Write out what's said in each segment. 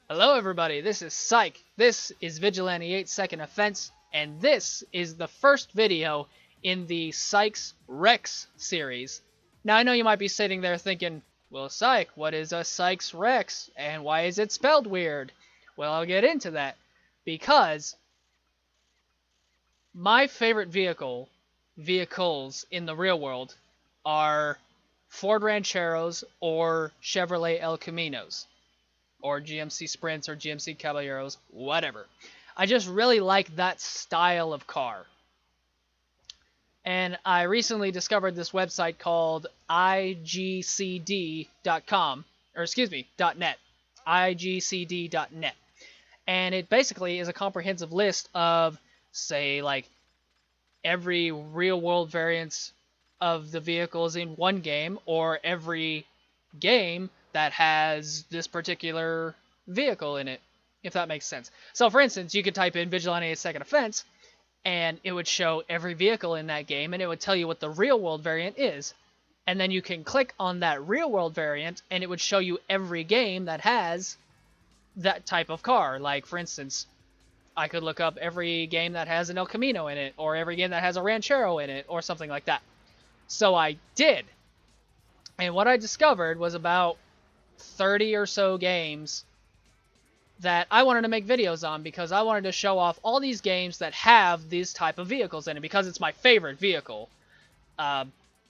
Hello everybody, this is Psych, this is Vigilante 8 Second Offense, and this is the first video in the Psych's Rex series. Now I know you might be sitting there thinking, well Psych, what is a Psych's Rex, and why is it spelled weird? Well, I'll get into that, because my favorite vehicles in the real world are Ford Rancheros or Chevrolet El Caminos, or GMC Sprints, or GMC Caballeros, whatever. I just really like that style of car. And I recently discovered this website called igcd.com, or excuse me, .net, igcd.net. And it basically is a comprehensive list of, say, like, every real-world variants of the vehicles in one game, or every game that has this particular vehicle in it, if that makes sense. So, for instance, you could type in Vigilante 8 Second Offense, and it would show every vehicle in that game, and it would tell you what the real-world variant is. And then you can click on that real-world variant, and it would show you every game that has that type of car. Like, for instance, I could look up every game that has an El Camino in it, or every game that has a Ranchero in it, or something like that. So I did. And what I discovered was about 30 or so games that I wanted to make videos on, because I wanted to show off all these games that have these type of vehicles in it, because it's my favorite vehicle.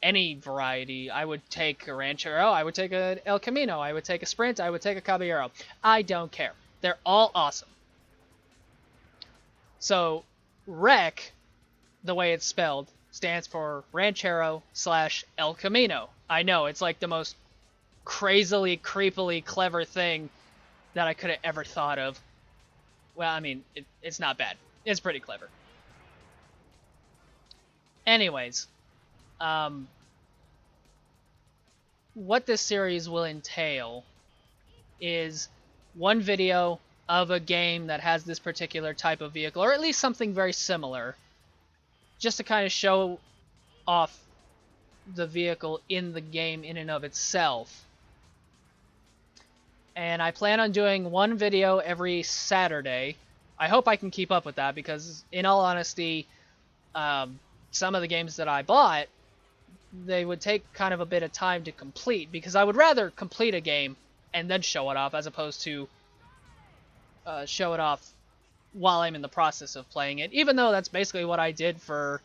Any variety. I would take a Ranchero, I would take an El Camino, I would take a Sprint, I would take a Caballero. I don't care. They're all awesome. So, REC, the way it's spelled, stands for Ranchero / El Camino. I know, it's like the most crazily, creepily clever thing that I could have ever thought of. Well, I mean, it's not bad. It's pretty clever. Anyways, what this series will entail is one video of a game that has this particular type of vehicle, or at least something very similar, just to kind of show off the vehicle in the game in and of itself. And I plan on doing one video every Saturday. I hope I can keep up with that, because in all honesty, some of the games that I bought, they would take kind of a bit of time to complete, because I would rather complete a game and then show it off, as opposed to show it off while I'm in the process of playing it, even though that's basically what I did for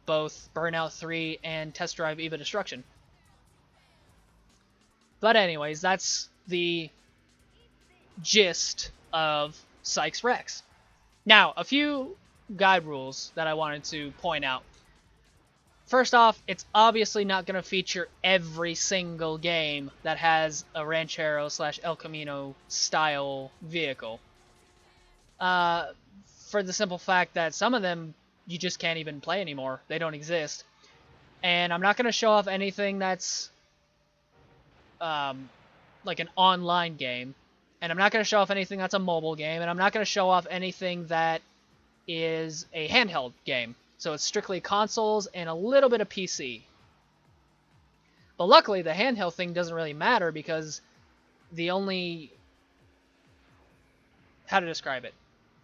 both Burnout 3 and Test Drive Eva Destruction. But anyways, that's the gist of Psych's Rex. Now, a few guide rules that I wanted to point out. First off, it's obviously not going to feature every single game that has a Ranchero / El Camino style vehicle. For the simple fact that some of them you just can't even play anymore. They don't exist. And I'm not going to show off anything that's like an online game. And I'm not going to show off anything that's a mobile game. And I'm not going to show off anything that is a handheld game. So it's strictly consoles and a little bit of PC. But luckily, the handheld thing doesn't really matter, because the only... how to describe it?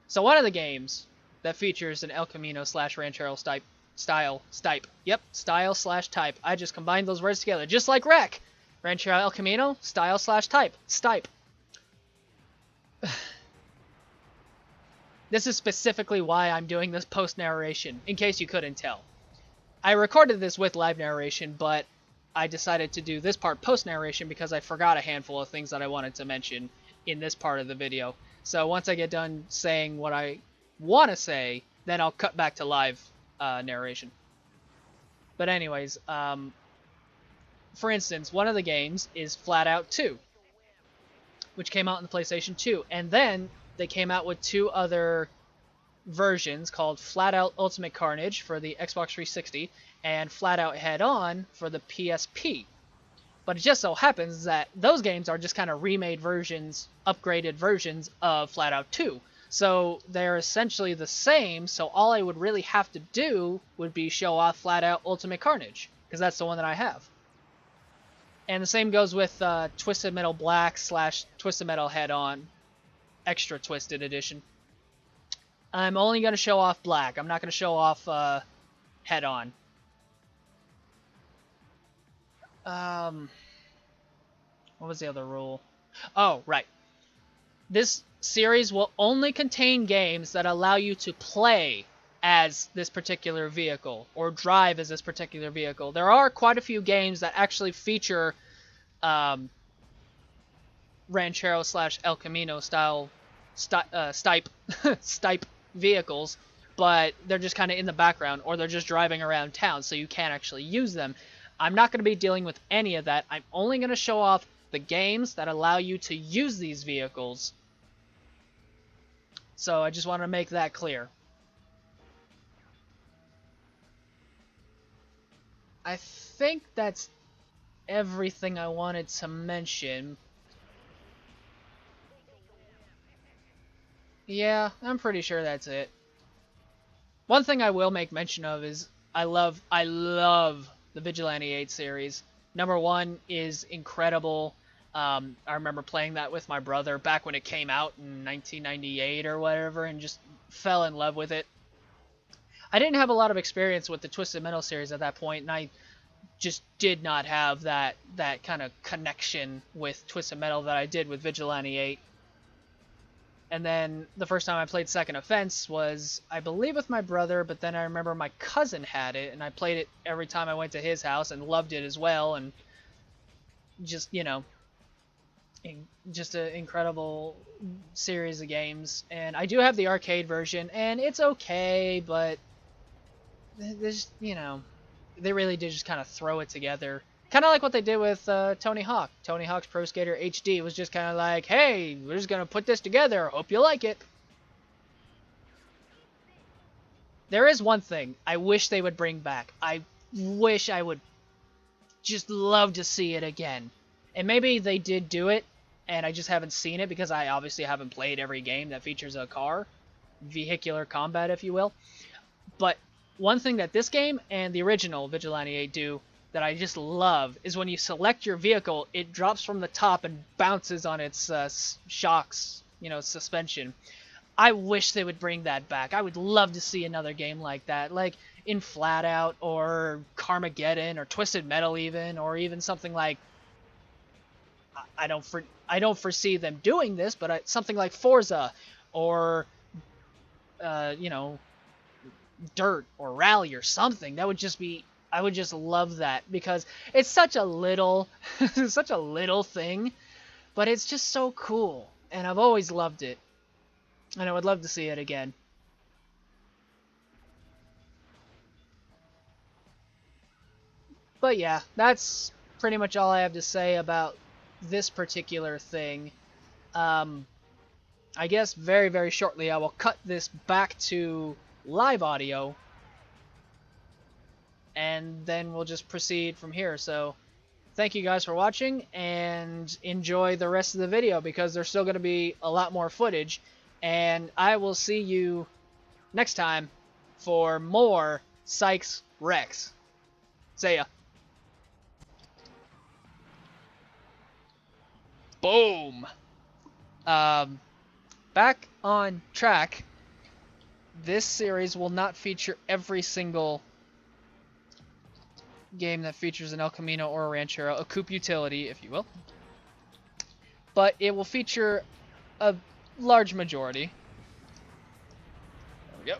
So one of the games that features an El Camino / Ranchero style /type. I just combined those words together, just like REC. Ranchero El Camino, style / type. Stipe. This is specifically why I'm doing this post-narration, in case you couldn't tell. I recorded this with live narration, but I decided to do this part post-narration because I forgot a handful of things that I wanted to mention in this part of the video. So once I get done saying what I want to say, then I'll cut back to live narration. But anyways, for instance, one of the games is Flat Out 2, which came out on the PlayStation 2. And then they came out with two other versions called Flat Out Ultimate Carnage for the Xbox 360 and Flat Out Head On for the PSP. But it just so happens that those games are just kind of remade versions, upgraded versions of Flat Out 2. So they're essentially the same, so all I would really have to do would be show off Flat Out Ultimate Carnage, because that's the one that I have. And the same goes with Twisted Metal Black / Twisted Metal Head On. extra twisted edition. I'm only going to show off black. I'm not going to show off head-on. What was the other rule? Oh, right. This series will only contain games that allow you to play as this particular vehicle or drive as this particular vehicle. There are quite a few games that actually feature Ranchero / El Camino style stipe vehicles, but they're just kind of in the background, or they're just driving around town, so you can't actually use them. I'm not going to be dealing with any of that. I'm only going to show off the games that allow you to use these vehicles. So I just want to make that clear. I think that's everything I wanted to mention. Yeah, I'm pretty sure that's it. One thing I will make mention of is I love the Vigilante 8 series. Number 1 is incredible. I remember playing that with my brother back when it came out in 1998 or whatever, and just fell in love with it. I didn't have a lot of experience with the Twisted Metal series at that point, and I just did not have that kind of connection with Twisted Metal that I did with Vigilante 8. And then the first time I played Second Offense was, I believe, with my brother, but then I remember my cousin had it, and I played it every time I went to his house and loved it as well, and just, you know, just an incredible series of games. And I do have the arcade version, and it's okay, but there's, you know, they really did just kind of throw it together. Kind of like what they did with Tony Hawk. Tony Hawk's Pro Skater HD was just kind of like, hey, we're just going to put this together. Hope you like it. There is one thing I wish they would bring back. I wish I would just love to see it again. And maybe they did do it, and I just haven't seen it because I obviously haven't played every game that features a car. Vehicular combat, if you will. But one thing that this game and the original Vigilante 8 do that I just love is when you select your vehicle, it drops from the top and bounces on its shocks, you know, suspension. I wish they would bring that back. I would love to see another game like that, like in Flat Out or Carmageddon or Twisted Metal even, or even something like, I don't foresee them doing this, but something like Forza or you know, Dirt or Rally or something. That would just be, I would just love that, because it's such a little such a little thing, but it's just so cool, and I've always loved it, and I would love to see it again. But yeah, that's pretty much all I have to say about this particular thing. I guess very, very shortly I will cut this back to live audio, and then we'll just proceed from here. So thank you guys for watching, and enjoy the rest of the video, because there's still going to be a lot more footage, and I will see you next time for more Psych's Rex. See ya. Boom. Back on track. This series will not feature every single game that features an El Camino or a Ranchero, a coupe utility, if you will. But it will feature a large majority. There we go.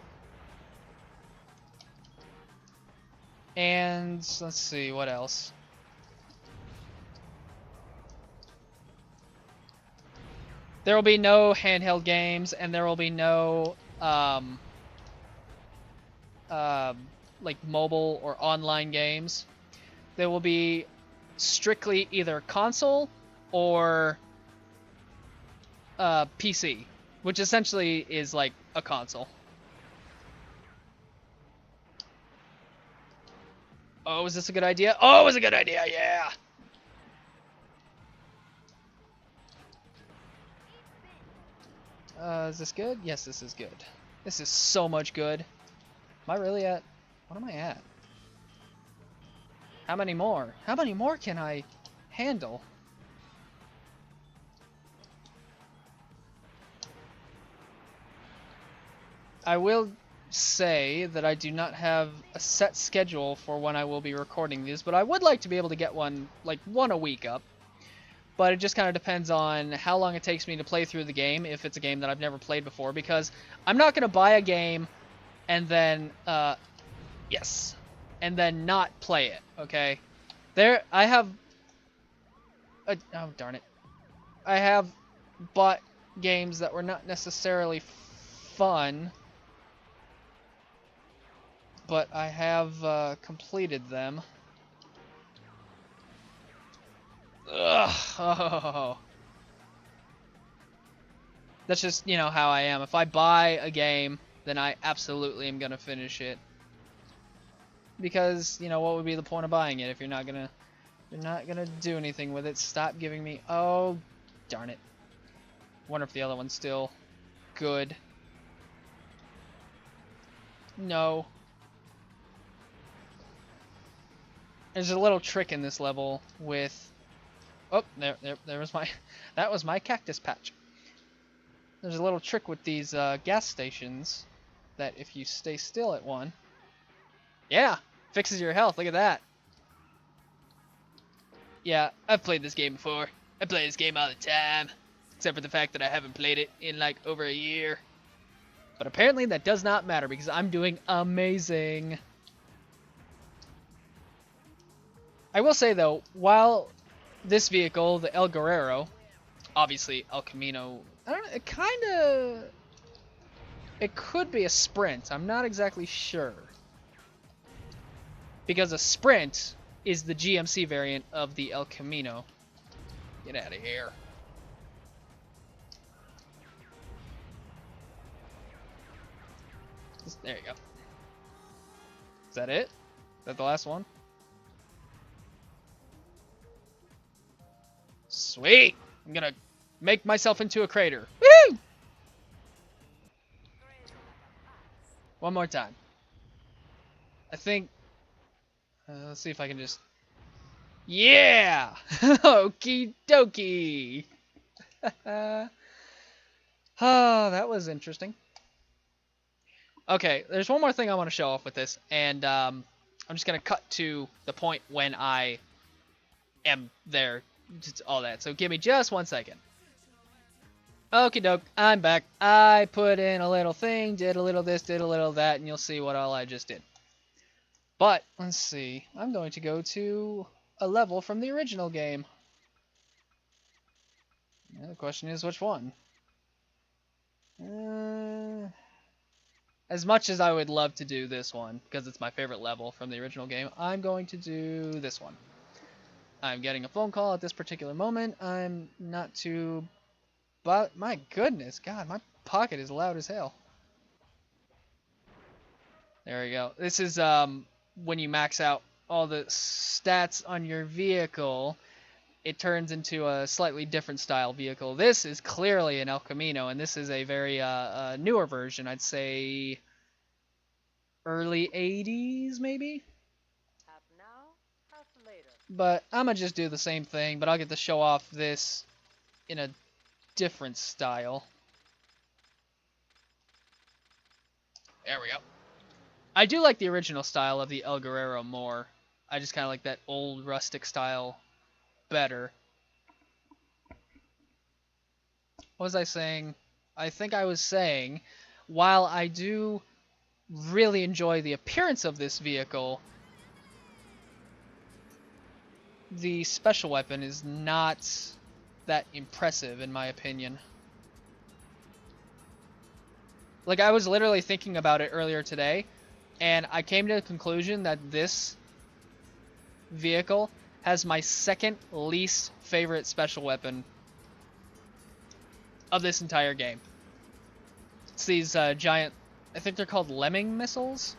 And let's see, what else? There will be no handheld games, and there will be no like mobile or online games. They will be strictly either console or PC, which essentially is like a console. Oh, is this a good idea? Oh, it was a good idea, yeah! Is this good? Yes, this is good. This is so much good. Am I really at... What am I at? How many more? How many more can I handle? I will say that I do not have a set schedule for when I will be recording these, but I would like to be able to get one, like, one a week up. But it just kind of depends on how long it takes me to play through the game, if it's a game that I've never played before, because I'm not going to buy a game and then, yes, and then not play it, okay? I have, oh darn it, I have bought games that were not necessarily fun, but I have completed them. Ugh. Oh. That's just, you know, how I am. If I buy a game, then I absolutely am gonna finish it. Because, you know, what would be the point of buying it if you're not gonna do anything with it? Stop giving me, oh, darn it. Wonder if the other one's still good. No. There's a little trick in this level with, oh, there was my, that was my cactus patch. There's a little trick with these gas stations that if you stay still at one, yeah, fixes your health. Look at that. Yeah, I've played this game before. I play this game all the time, except for the fact that I haven't played it in like over a year. But apparently that does not matter because I'm doing amazing. I will say though, while this vehicle, the El Guerrero, obviously El Camino, I don't know, it could be a sprint. I'm not exactly sure. Because a sprint is the GMC variant of the El Camino. Get out of here. There you go. Is that it? Is that the last one? Sweet! I'm gonna make myself into a crater. Woo! One more time. I think... let's see if I can just... Yeah! Okie dokie! Oh, that was interesting. Okay, there's one more thing I want to show off with this, and I'm just going to cut to the point when I am there, all that. So give me just 1 second. Okie doke, I'm back. I put in a little thing, did a little this, did a little that, and you'll see what all I just did. But, let's see, I'm going to go to a level from the original game. Yeah, the question is, which one? As much as I would love to do this one, because it's my favorite level from the original game, I'm going to do this one. I'm getting a phone call at this particular moment. I'm not too... But, my goodness, God, my pocket is loud as hell. There we go. This is when you max out all the stats on your vehicle, it turns into a slightly different style vehicle. This is clearly an El Camino, and this is a very newer version. I'd say early 80s, maybe? Half now, half later. But I'm going to just do the same thing, but I'll get to show off this in a different style. There we go. I do like the original style of the El Guerrero more. I just kind of like that old rustic style better. What was I saying? I think I was saying, while I do really enjoy the appearance of this vehicle, the special weapon is not that impressive in my opinion. Like, I was literally thinking about it earlier today, and I came to the conclusion that this vehicle has my second least favorite special weapon of this entire game. It's these giant, I think they're called lemming missiles.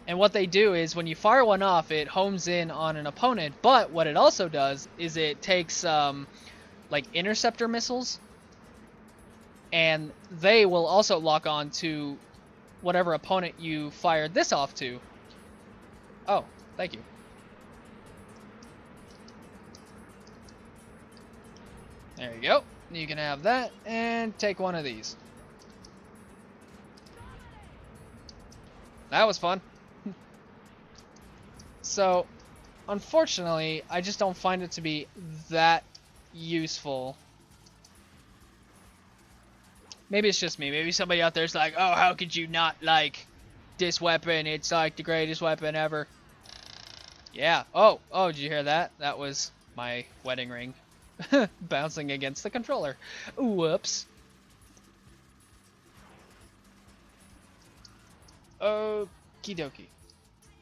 And what they do is when you fire one off, it homes in on an opponent, but what it also does is it takes like interceptor missiles, and they will also lock on to whatever opponent you fired this off to. Oh, thank you. There you go. You can have that, and take one of these. That was fun. So, unfortunately, I just don't find it to be that useful. Maybe it's just me. Maybe somebody out there's like, oh, how could you not like this weapon? It's like the greatest weapon ever. Yeah. Oh, did you hear that? That was my wedding ring bouncing against the controller. Whoops. Okie dokie.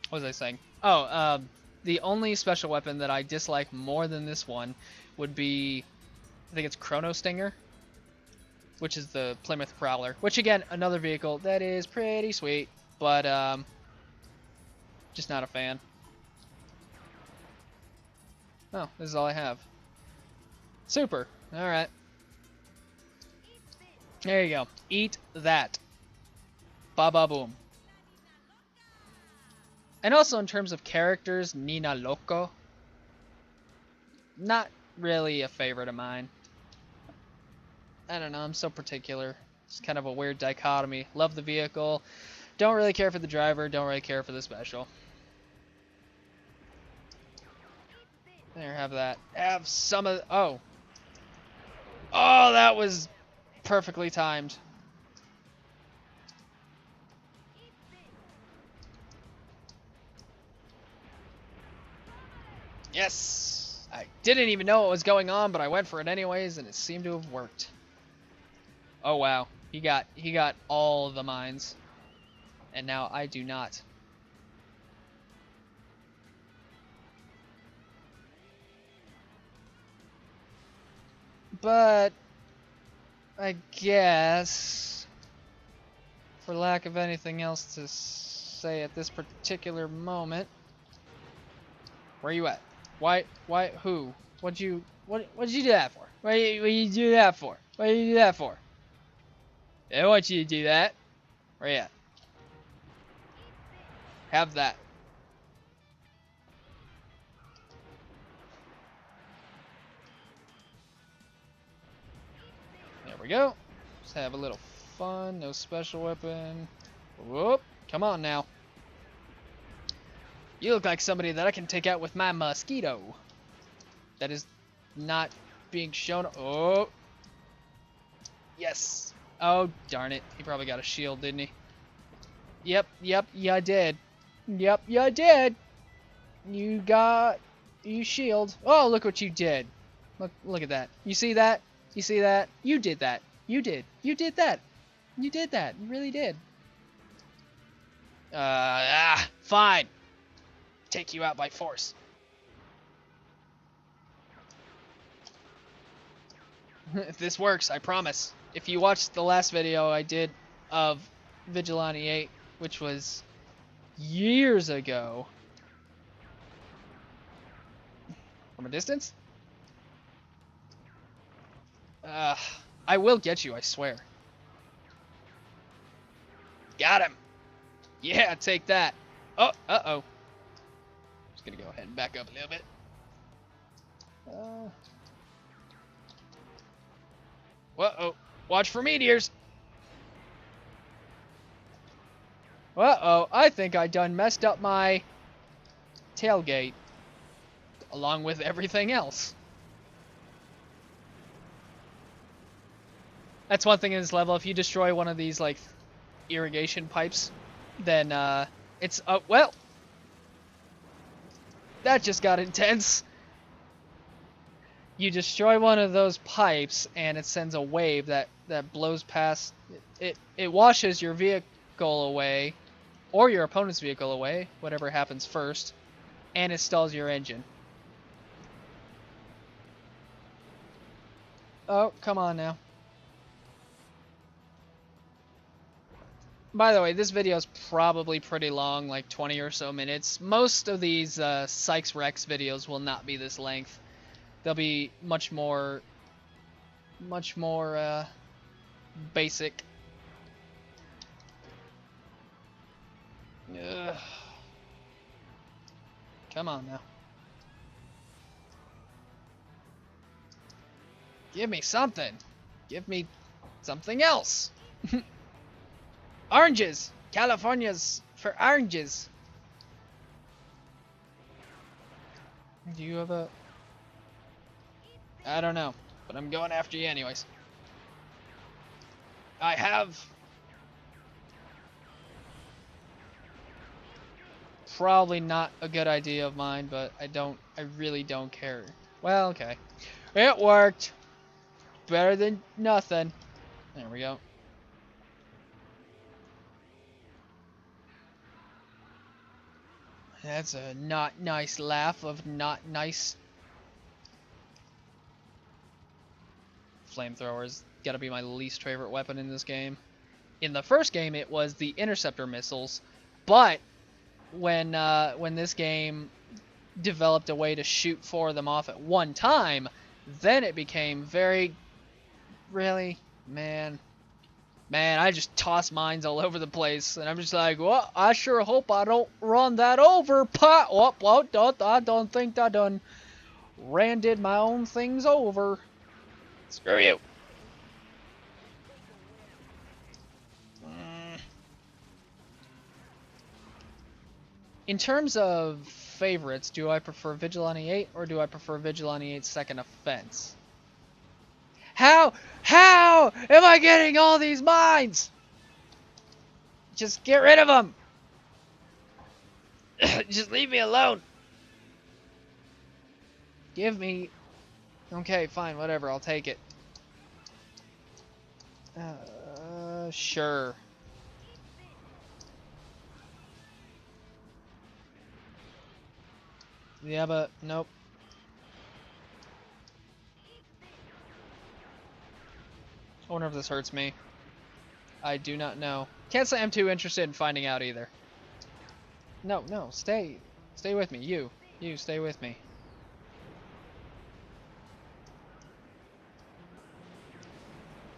What was I saying? Oh, the only special weapon that I dislike more than this one would be, I think it's Chrono Stinger, which is the Plymouth Prowler. Which again, another vehicle that is pretty sweet, but just not a fan. Oh, this is all I have. Super. Alright. There you go. Eat that. Ba-ba boom. And also in terms of characters, Nina Loco. Not really a favorite of mine. I don't know, I'm so particular. It's kind of a weird dichotomy. Love the vehicle. Don't really care for the driver. Don't really care for the special. There, have that. Have some of... Oh. Oh, that was perfectly timed. Yes! I didn't even know what was going on, but I went for it anyways, and it seemed to have worked. Oh, wow. He got all the mines. And now I do not. But I guess, for lack of anything else to say at this particular moment, where you at? Why, who? What'd you do that for? What you do that for? What did you do that for? I don't want you to do that. Where you at? Have that. There we go. Just have a little fun. No special weapon. Whoop. Come on now. You look like somebody that I can take out with my mosquito. That is not being shown. Oh. Yes. Oh, darn it. He probably got a shield, didn't he? Yep, yeah, I did. Yep, yeah, I did. You shield. Oh, look what you did. Look at that. You see that? You see that? You did that. You did that. You did that. You really did. Fine. Take you out by force. If this works, I promise. If you watched the last video I did of Vigilante 8, which was years ago. From a distance? I will get you, I swear. Got him. Yeah, take that. Oh, uh-oh. Just gonna go ahead and back up a little bit. Uh-oh. Watch for meteors. Uh-oh. I think I done messed up my tailgate. Along with everything else. That's one thing in this level. If you destroy one of these, like, irrigation pipes, then, it's, well. That just got intense. You destroy one of those pipes, and it sends a wave that blows past. It washes your vehicle away, or your opponent's vehicle away, whatever happens first, and it stalls your engine. Oh, come on now. By the way, this video is probably pretty long, like 20 or so minutes. Most of these Psych's Rex videos will not be this length. They'll be much more basic. Ugh. Come on now. Give me something. Give me something else. Oranges! California's For oranges. Do you have a... I don't know, but I'm going after you anyways. I have... Probably not a good idea of mine, but I really don't care. Well, okay. It worked. Better than nothing. There we go. That's a not nice laugh of not nice. Flamethrowers gotta be my least favorite weapon in this game. In the first game, it was the interceptor missiles, but when this game developed a way to shoot 4 of them off at one time, then it became very... Really? Man, I just toss mines all over the place, and I'm just like, well, I sure hope I don't run that over. Well, I don't think I done did my own things over. Screw you. In terms of favorites, do I prefer Vigilante 8 or do I prefer Vigilante 8's Second Offense? How am I getting all these mines? Just get rid of them. Just leave me alone. Give me... Okay, fine, whatever, I'll take it. Sure. Yeah, but nope. I wonder if this hurts me. I do not know. Can't say I'm too interested in finding out either. No, stay with me. You stay with me.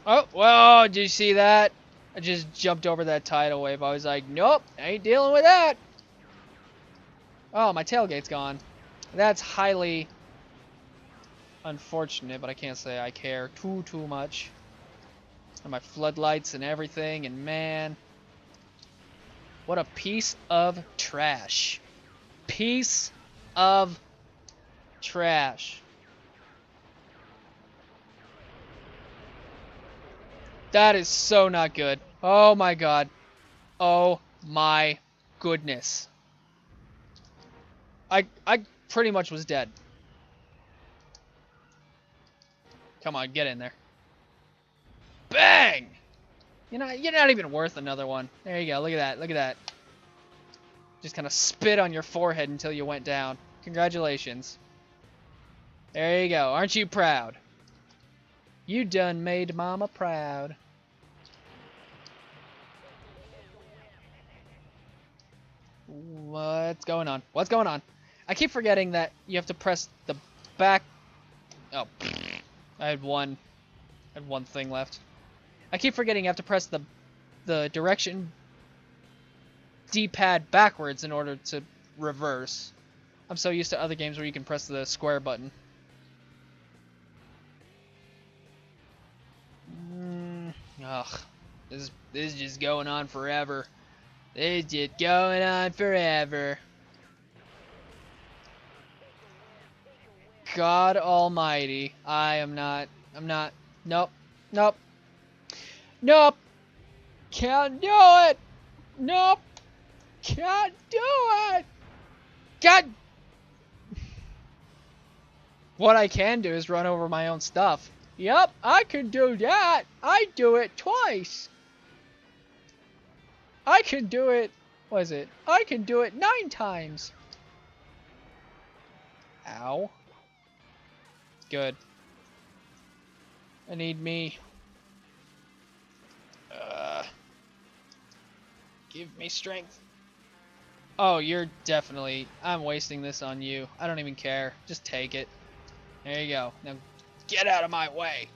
Oh, whoa, did you see that? I just jumped over that tidal wave. I was like, nope, I ain't dealing with that. Oh, my tailgate's gone. That's highly unfortunate, but I can't say I care too much. And my floodlights and everything, and man, what a piece of trash. Piece of trash. That is so not good. Oh my god. Oh my goodness. I pretty much was dead. Come on, get in there. Bang! You're not even worth another one. There you go. Look at that. Look at that. Just kind of spit on your forehead until you went down. Congratulations. There you go. Aren't you proud? You done made mama proud. What's going on? What's going on? I keep forgetting that you have to press the back... Oh, I had one thing left. I keep forgetting you have to press the direction D-pad backwards in order to reverse. I'm so used to other games where you can press the square button. Ugh, this is just going on forever. This is just going on forever. God almighty. I'm not, nope. Nope. Can't do it. Nope. Can't do it. God. What I can do is run over my own stuff. Yep, I can do that. I do it twice. I can do it. What is it? I can do it 9 times. Ow. Good. I need me. Give me strength. Oh, you're definitely... I'm wasting this on you. I don't even care. Just take it. There you go. Now get out of my way.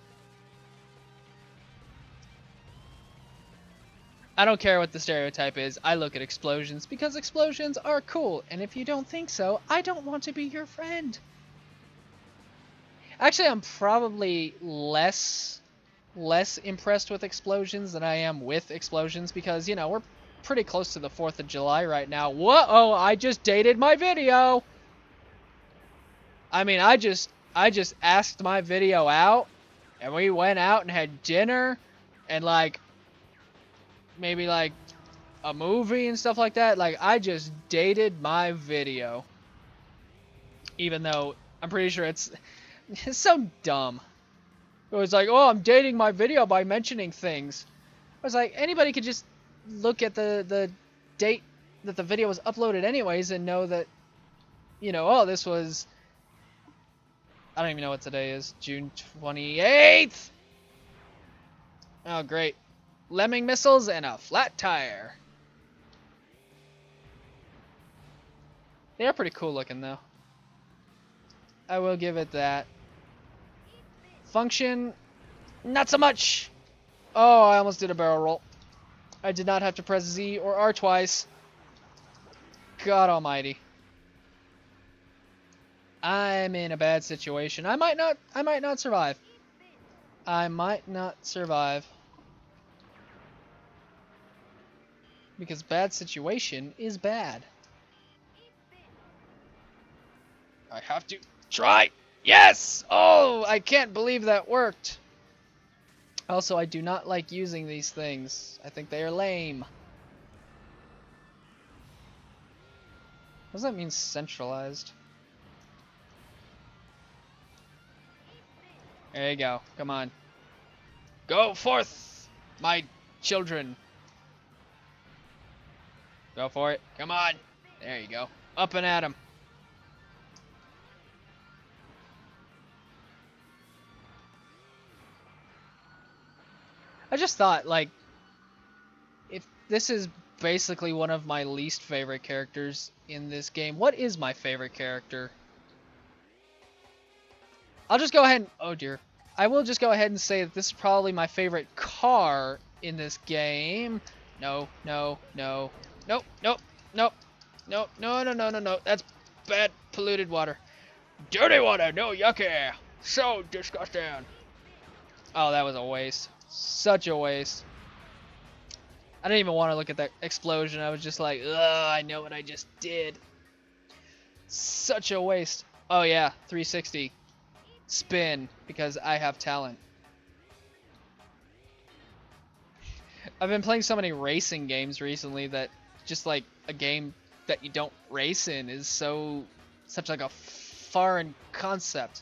I don't care what the stereotype is. I look at explosions because explosions are cool. And if you don't think so, I don't want to be your friend. Actually, I'm probably less impressed with explosions than I am with explosions because, you know, we're pretty close to the 4th of July right now. Whoa, I just dated my video. I mean, I just asked my video out, and we went out and had dinner, and like, maybe like a movie and stuff like that. Like, I just dated my video. Even though I'm pretty sure it's so dumb. It was like, oh, I'm dating my video by mentioning things. I was like, anybody could just look at the date that the video was uploaded anyways and know that, you know, oh, this was, I don't even know what today is, June 28th! Oh, great. Lemming missiles and a flat tire. They are pretty cool looking, though. I will give it that. Function, not so much. Oh, I almost did a barrel roll. I did not have to press Z or R twice. God almighty. I'm in a bad situation. I might not survive. I might not survive. Because bad situation is bad. I have to try. Yes! Oh, I can't believe that worked. Also, I do not like using these things. I think they are lame. What does that mean, centralized? There you go. Come on. Go forth, my children. Go for it. Come on. There you go. Up and at 'em. I just thought, like, if this is basically one of my least favorite characters in this game, what is my favorite character? I'll just go ahead and, oh dear. I will just go ahead and say that this is probably my favorite car in this game. No, no, no. Nope, nope, nope. Nope, no, no, no, no, no. That's bad, polluted water. Dirty water, no yucky. So disgusting. Oh, that was a waste. Such a waste. I didn't even want to look at that explosion. I was just like, ugh, I know what I just did. Such a waste. Oh yeah, 360. Spin, because I have talent. I've been playing so many racing games recently that just like a game that you don't race in is such like a foreign concept.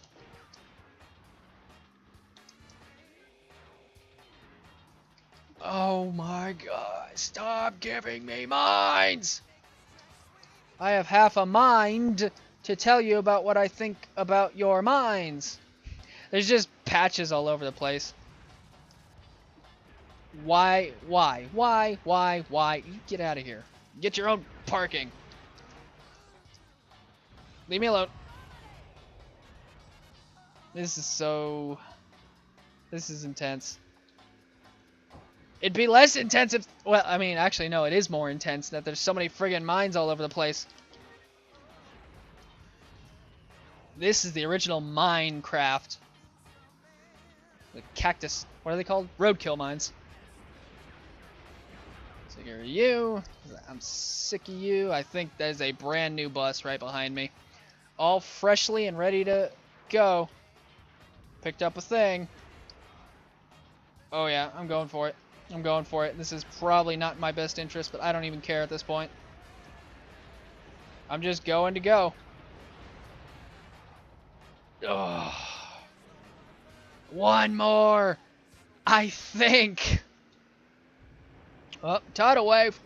Oh my god, stop giving me mines! I have half a mind to tell you about what I think about your mines. There's just patches all over the place. Why? You get out of here. Get your own parking. Leave me alone. This is intense. It'd be less intense if, well, I mean, actually, no, it is more intense that there's so many friggin' mines all over the place. This is the original Minecraft. The cactus, what are they called? Roadkill mines. Sick of you. I'm sick of you. I think there's a brand new bus right behind me. All freshly and ready to go. Picked up a thing. Oh yeah, I'm going for it. I'm going for it. This is probably not in my best interest, but I don't even care at this point. I'm just going to go. Ugh. One more, I think. Oh, tidal wave.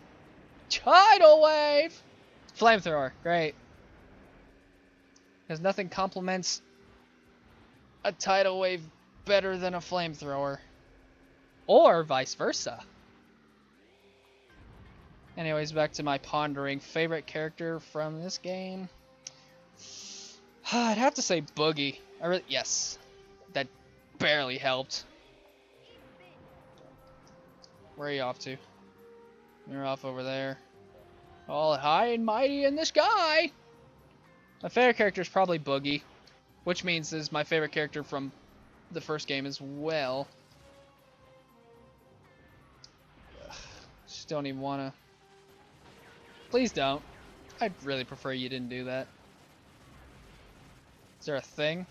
Tidal wave. Flamethrower, great. Because nothing complements a tidal wave better than a flamethrower. Or vice versa. Anyways, back to my pondering. Favorite character from this game? I'd have to say Boogie. Yes. That barely helped. Where are you off to? You're off over there. All high and mighty in the sky! My favorite character is probably Boogie. Which means this is my favorite character from the first game as well. Just don't even want to Please don't. I'd really prefer you didn't do that. Is there a thing?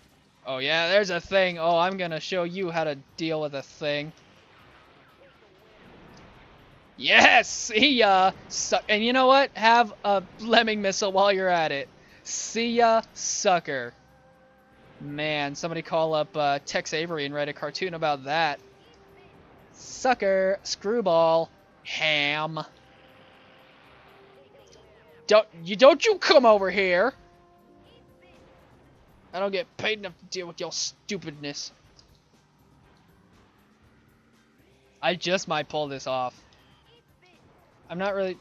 Oh yeah, there's a thing. Oh, I'm gonna show you how to deal with a thing. Yes! See ya! And you know what? Have a lemming missile while you're at it. See ya, sucker. Man, somebody call up Tex Avery and write a cartoon about that. Sucker, screwball, ham. Don't you come over here! I don't get paid enough to deal with your stupidness. I just might pull this off. I'm not really...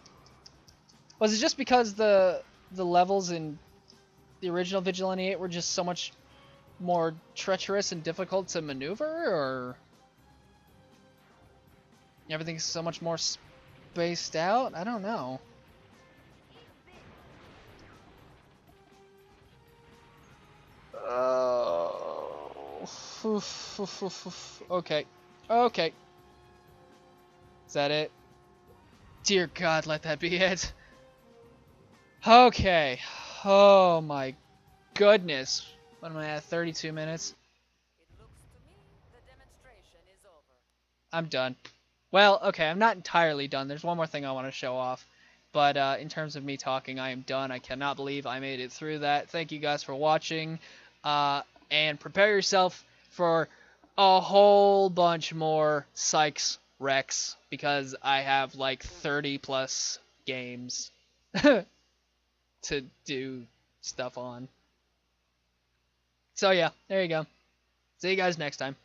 Was it just because the levels in the original Vigilante 8 were just so much more treacherous and difficult to maneuver, or everything's so much more spaced out? I don't know. Okay. Okay. Is that it? Dear God, let that be it. Okay. Oh my goodness. What am I at? 32 minutes? It looks to me the demonstration is over. I'm done. Well, okay, I'm not entirely done. There's one more thing I want to show off. But in terms of me talking, I am done. I cannot believe I made it through that. Thank you guys for watching. And prepare yourself for a whole bunch more Psychs Rex, because I have like 30 plus games to do stuff on. So yeah, there you go. See you guys next time.